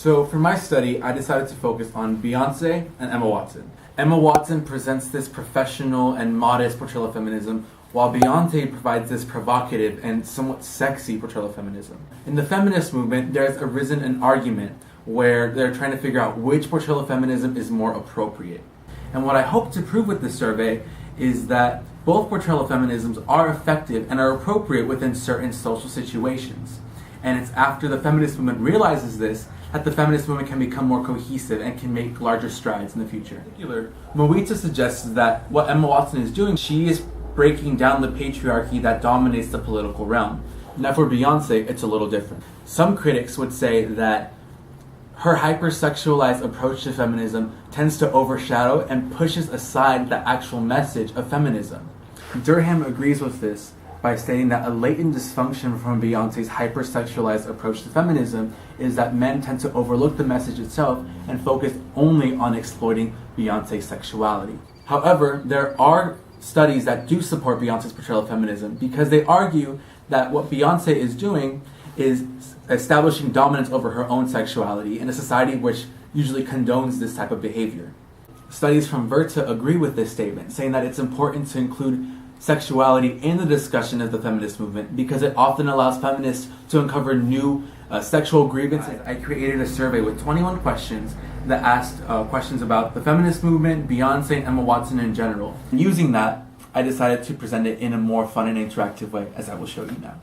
So for my study, I decided to focus on Beyonce and Emma Watson. Emma Watson presents this professional and modest portrayal of feminism, while Beyonce provides this provocative and somewhat sexy portrayal of feminism. In the feminist movement, there's arisen an argument where they're trying to figure out which portrayal of feminism is more appropriate. And what I hope to prove with this survey is that both portrayal of feminisms are effective and are appropriate within certain social situations. And it's after the feminist movement realizes this that the feminist movement can become more cohesive and can make larger strides in the future. In particular, Moita suggests that what Emma Watson is doing, she is breaking down the patriarchy that dominates the political realm. Now for Beyonce, it's a little different. Some critics would say that her hypersexualized approach to feminism tends to overshadow and pushes aside the actual message of feminism. Durham agrees with this by stating that a latent dysfunction from Beyonce's hypersexualized approach to feminism is that men tend to overlook the message itself and focus only on exploiting Beyonce's sexuality. However, there are studies that do support Beyonce's portrayal of feminism because they argue that what Beyonce is doing is establishing dominance over her own sexuality in a society which usually condones this type of behavior. Studies from Verta agree with this statement, saying that it's important to include sexuality in the discussion of the feminist movement because it often allows feminists to uncover new sexual grievances. I created a survey with 21 questions that asked questions about the feminist movement, Beyonce, and Emma Watson in general. And using that, I decided to present it in a more fun and interactive way, as I will show you now.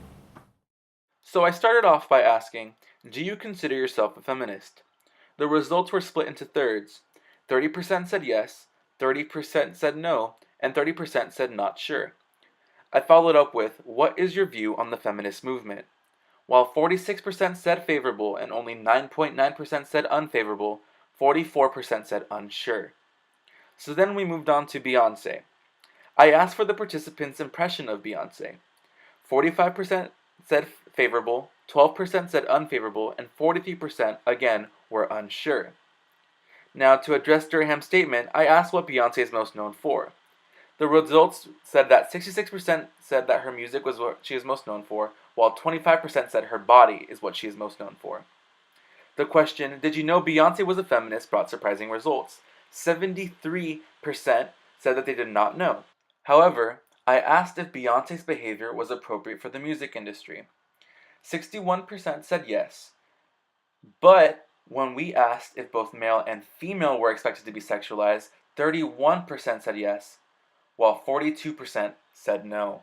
So I started off by asking, do you consider yourself a feminist? The results were split into thirds. 30% said yes, 30% said no, and 30% said not sure. I followed up with, what is your view on the feminist movement? While 46% said favorable and only 9.9% said unfavorable, 44% said unsure. So then we moved on to Beyonce. I asked for the participants' impression of Beyonce. 45% said favorable, 12% said unfavorable, and 43% again were unsure. Now to address Durham's statement, I asked what Beyonce is most known for. The results said that 66% said that her music was what she is most known for, while 25% said her body is what she is most known for. The question, did you know Beyonce was a feminist, brought surprising results. 73% said that they did not know. However, I asked if Beyonce's behavior was appropriate for the music industry. 61% said yes, but when we asked if both male and female were expected to be sexualized, 31% said yes, while 42% said no.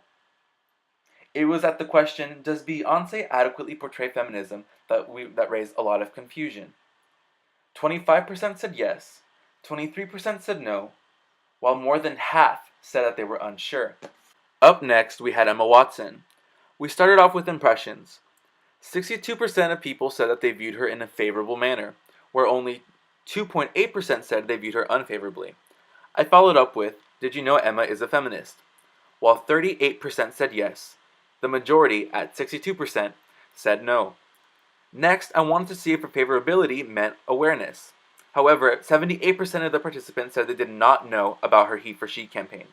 It was at the question, does Beyonce adequately portray feminism, that raised a lot of confusion. 25% said yes, 23% said no, while more than half said that they were unsure. Up next, we had Emma Watson. We started off with impressions. 62% of people said that they viewed her in a favorable manner, where only 2.8% said they viewed her unfavorably. I followed up with, did you know Emma is a feminist? While 38% said yes, the majority, at 62%, said no. Next, I wanted to see if her favorability meant awareness. However, 78% of the participants said they did not know about her He for She campaign.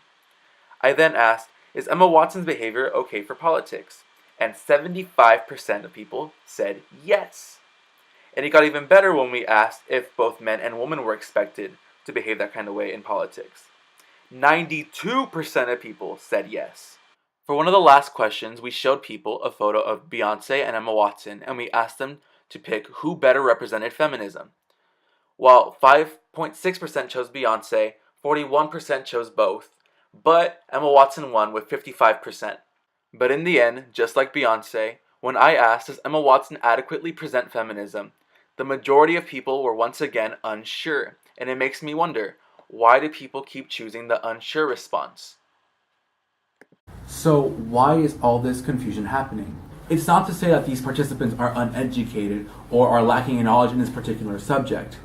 I then asked, is Emma Watson's behavior okay for politics? And 75% of people said yes. And it got even better when we asked if both men and women were expected to behave that kind of way in politics. 92% of people said yes. For one of the last questions, we showed people a photo of Beyonce and Emma Watson, and we asked them to pick who better represented feminism. While 5.6% chose Beyonce, 41% chose both, but Emma Watson won with 55%. But in the end, just like Beyonce, when I asked, does Emma Watson adequately present feminism, the majority of people were once again unsure, and it makes me wonder, why do people keep choosing the unsure response? So why is all this confusion happening? It's not to say that these participants are uneducated or are lacking in knowledge in this particular subject.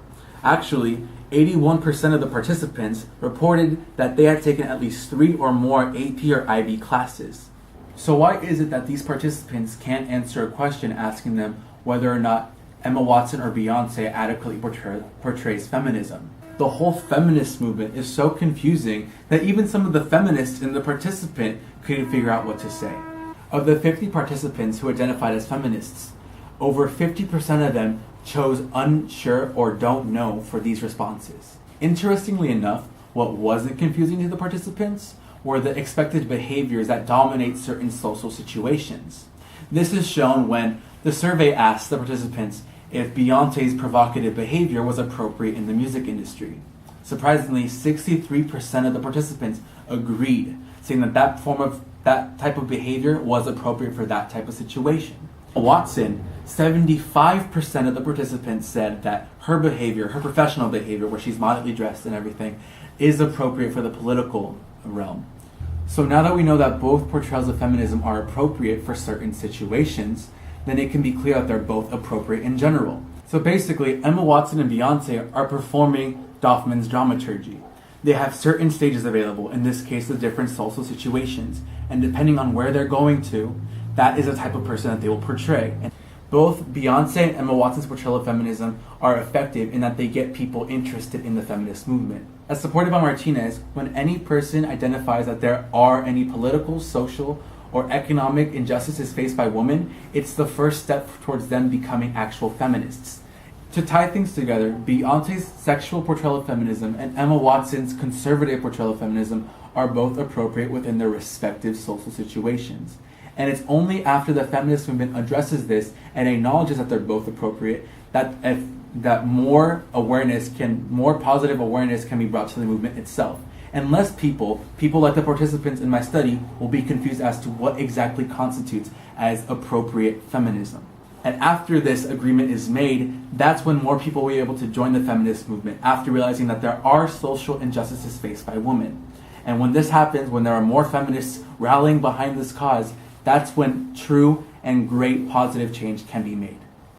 Actually, 81% of the participants reported that they had taken at least 3 or more AP or IB classes. So why is it that these participants can't answer a question asking them whether or not Emma Watson or Beyonce adequately portrays feminism? The whole feminist movement is so confusing that even some of the feminists in the participant couldn't figure out what to say. Of the 50 participants who identified as feminists, over 50% of them chose unsure or don't know for these responses. Interestingly enough, what wasn't confusing to the participants were the expected behaviors that dominate certain social situations. This is shown when the survey asked the participants if Beyoncé's provocative behavior was appropriate in the music industry. Surprisingly, 63% of the participants agreed, saying that that type of behavior was appropriate for that type of situation. Watson, 75% of the participants said that her behavior, her professional behavior, where she's modestly dressed and everything, is appropriate for the political realm. So now that we know that both portrayals of feminism are appropriate for certain situations, then it can be clear that they're both appropriate in general. So basically, Emma Watson and Beyoncé are performing Doffman's dramaturgy. They have certain stages available, in this case the different social situations, and depending on where they're going to, that is the type of person that they will portray. And both Beyoncé and Emma Watson's portrayal of feminism are effective in that they get people interested in the feminist movement. As supported by Martinez, when any person identifies that there are any political, social, or economic injustices faced by women, it's the first step towards them becoming actual feminists. To tie things together, Beyoncé's sexual portrayal of feminism and Emma Watson's conservative portrayal of feminism are both appropriate within their respective social situations. And it's only after the feminist movement addresses this and acknowledges that they're both appropriate that more positive awareness can be brought to the movement itself. And less people like the participants in my study, will be confused as to what exactly constitutes as appropriate feminism. And after this agreement is made, that's when more people will be able to join the feminist movement, after realizing that there are social injustices faced by women. And when this happens, when there are more feminists rallying behind this cause, that's when true and great positive change can be made.